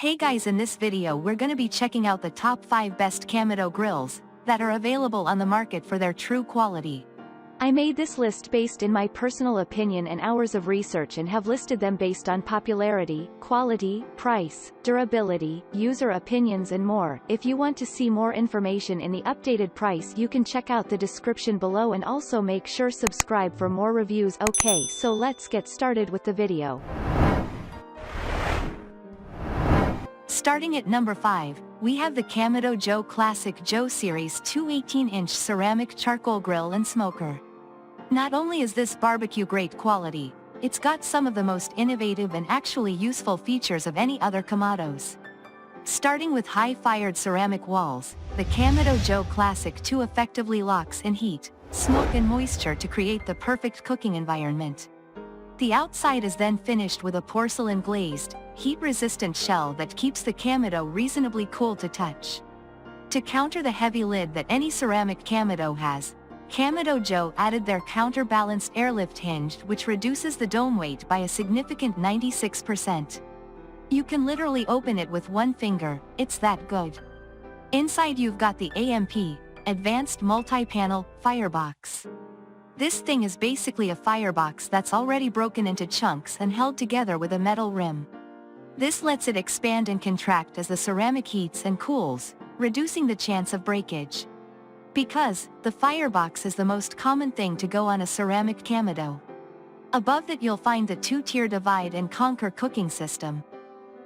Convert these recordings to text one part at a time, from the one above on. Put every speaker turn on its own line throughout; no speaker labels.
Hey guys, in this video we're gonna be checking out the top 5 best Kamado grills that are available on the market for their true quality.
I made this list based in my personal opinion and hours of research and have listed them based on popularity, quality, price, durability, user opinions and more. If you want to see more information in the updated price, you can check out the description below and also make sure subscribe for more reviews. Okay, so let's get started with the video.
Starting at number 5, we have the Kamado Joe Classic Joe Series 2 18-inch ceramic charcoal grill and smoker. Not only is this barbecue great quality, it's got some of the most innovative and actually useful features of any other Kamados. Starting with high-fired ceramic walls, the Kamado Joe Classic 2 effectively locks in heat, smoke and moisture to create the perfect cooking environment. The outside is then finished with a porcelain glazed, heat-resistant shell that keeps the Kamado reasonably cool to touch. To counter the heavy lid that any ceramic Kamado has, Kamado Joe added their counterbalanced airlift hinge, which reduces the dome weight by a significant 96%. You can literally open it with one finger, it's that good. Inside you've got the AMP, Advanced Multi-Panel, Firebox. This thing is basically a firebox that's already broken into chunks and held together with a metal rim. This lets it expand and contract as the ceramic heats and cools, reducing the chance of breakage. Because the firebox is the most common thing to go on a ceramic Kamado. Above that you'll find the 2-tier divide and conquer cooking system.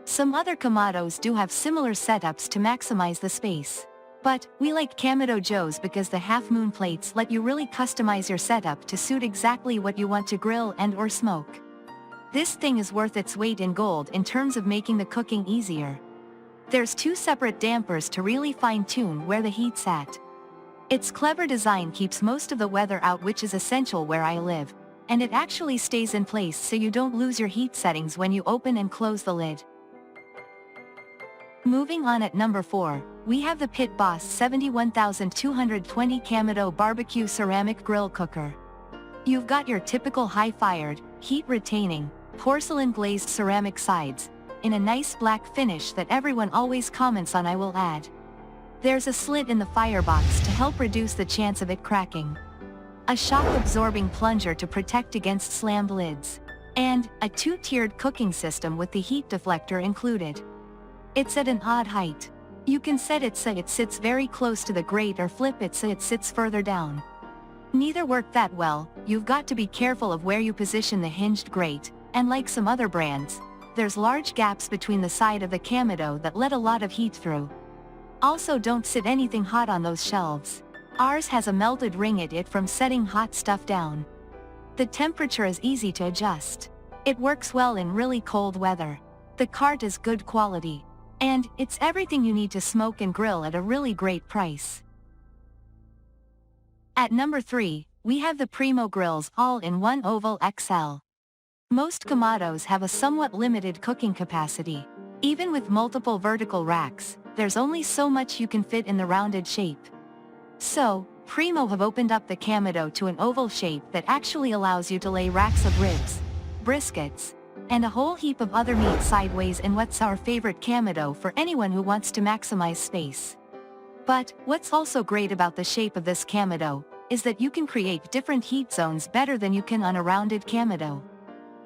Some other Kamados do have similar setups to maximize the space. But we like Kamado Joe's because the half-moon plates let you really customize your setup to suit exactly what you want to grill and/or smoke. This thing is worth its weight in gold in terms of making the cooking easier. There's 2 separate dampers to really fine-tune where the heat's at. Its clever design keeps most of the weather out, which is essential where I live, and it actually stays in place so you don't lose your heat settings when you open and close the lid. Moving on at number 4, we have the Pit Boss 71220 Kamado Barbecue Ceramic Grill Cooker. You've got your typical high-fired, heat-retaining, porcelain-glazed ceramic sides, in a nice black finish that everyone always comments on. I will add. There's a slit in the firebox to help reduce the chance of it cracking. A shock-absorbing plunger to protect against slammed lids. And a 2-tiered cooking system with the heat deflector included. It's at an odd height. You can set it so it sits very close to the grate or flip it so it sits further down. Neither work that well. You've got to be careful of where you position the hinged grate, and like some other brands, there's large gaps between the side of the Kamado that let a lot of heat through. Also, don't sit anything hot on those shelves. Ours has a melted ring at it from setting hot stuff down. The temperature is easy to adjust. It works well in really cold weather. The cart is good quality. And it's everything you need to smoke and grill at a really great price. At number 3, we have the Primo Grills All-in-One Oval XL. Most Kamados have a somewhat limited cooking capacity. Even with multiple vertical racks, there's only so much you can fit in the rounded shape. So, Primo have opened up the Kamado to an oval shape that actually allows you to lay racks of ribs, briskets, and a whole heap of other meat sideways in what's our favorite Kamado for anyone who wants to maximize space. But what's also great about the shape of this Kamado is that you can create different heat zones better than you can on a rounded Kamado.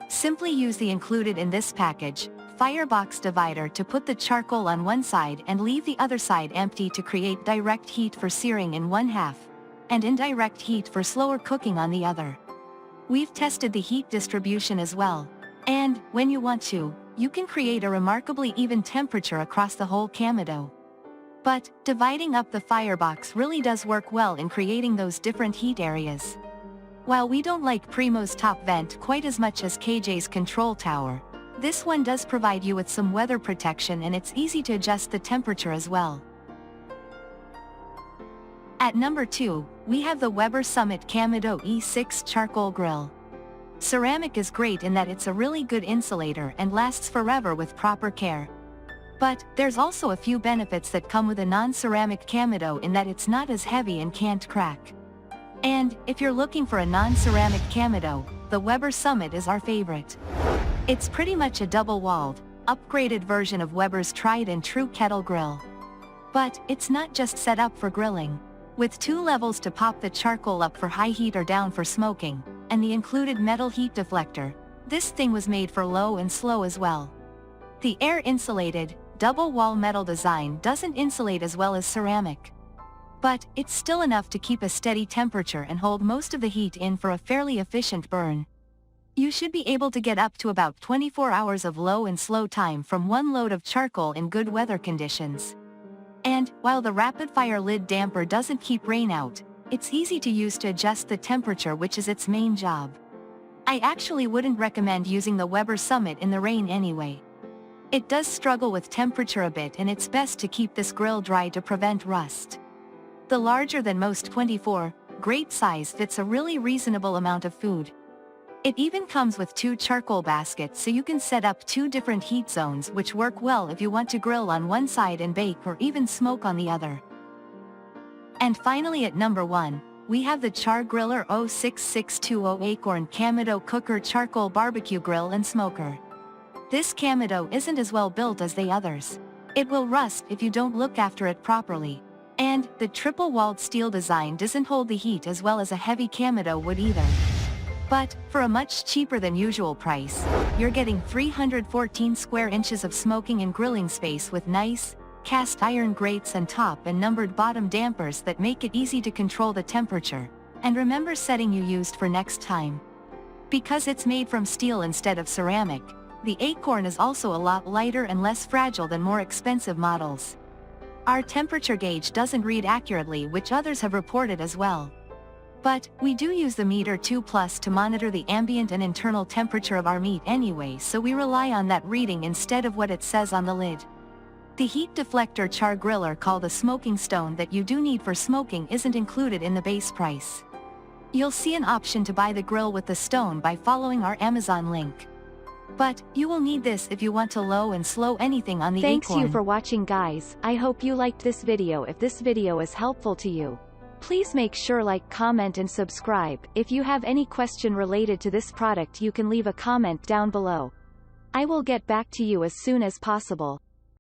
Simply use the included in this package firebox divider to put the charcoal on one side and leave the other side empty to create direct heat for searing in one half, and indirect heat for slower cooking on the other. We've tested the heat distribution as well. And, when you want to, you can create a remarkably even temperature across the whole Kamado. But, dividing up the firebox really does work well in creating those different heat areas. While we don't like Primo's top vent quite as much as KJ's control tower, this one does provide you with some weather protection, and it's easy to adjust the temperature as well. At number 2, we have the Weber Summit Kamado E6 Charcoal Grill. Ceramic is great in that it's a really good insulator and lasts forever with proper care. But, there's also a few benefits that come with a non-ceramic Kamado in that it's not as heavy and can't crack. And, if you're looking for a non-ceramic Kamado, the Weber Summit is our favorite. It's pretty much a double-walled, upgraded version of Weber's tried and true kettle grill. But it's not just set up for grilling. With 2 levels to pop the charcoal up for high heat or down for smoking, and the included metal heat deflector, this thing was made for low and slow as well. The air-insulated, double-wall metal design doesn't insulate as well as ceramic. But it's still enough to keep a steady temperature and hold most of the heat in for a fairly efficient burn. You should be able to get up to about 24 hours of low and slow time from one load of charcoal in good weather conditions. And, while the rapid-fire lid damper doesn't keep rain out, it's easy to use to adjust the temperature, which is its main job. I actually wouldn't recommend using the Weber Summit in the rain anyway. It does struggle with temperature a bit, and it's best to keep this grill dry to prevent rust. The larger than most 24 grate size fits a really reasonable amount of food. It even comes with 2 charcoal baskets, so you can set up 2 different heat zones, which work well if you want to grill on one side and bake or even smoke on the other. And finally, at number 1, we have the Char Griller 06620 Akorn Kamado Kooker Charcoal Barbecue Grill and Smoker. This Kamado isn't as well built as the others. It will rust if you don't look after it properly. And, the triple-walled steel design doesn't hold the heat as well as a heavy Kamado would either. But, for a much cheaper than usual price, you're getting 314 square inches of smoking and grilling space with nice, cast iron grates and top and numbered bottom dampers that make it easy to control the temperature. And remember setting you used for next time. Because it's made from steel instead of ceramic, the Akorn is also a lot lighter and less fragile than more expensive models. Our temperature gauge doesn't read accurately, which others have reported as well. But, we do use the Meter 2 Plus to monitor the ambient and internal temperature of our meat anyway, so we rely on that reading instead of what it says on the lid. The heat deflector char griller called a smoking stone that you do need for smoking isn't included in the base price. You'll see an option to buy the grill with the stone by following our Amazon link. But, you will need this if you want to low and slow anything on the Akorn.
Thanks you for watching, guys. I hope you liked this video. If this video is helpful to you, please make sure like, comment and subscribe. If you have any question related to this product, you can leave a comment down below. I will get back to you as soon as possible.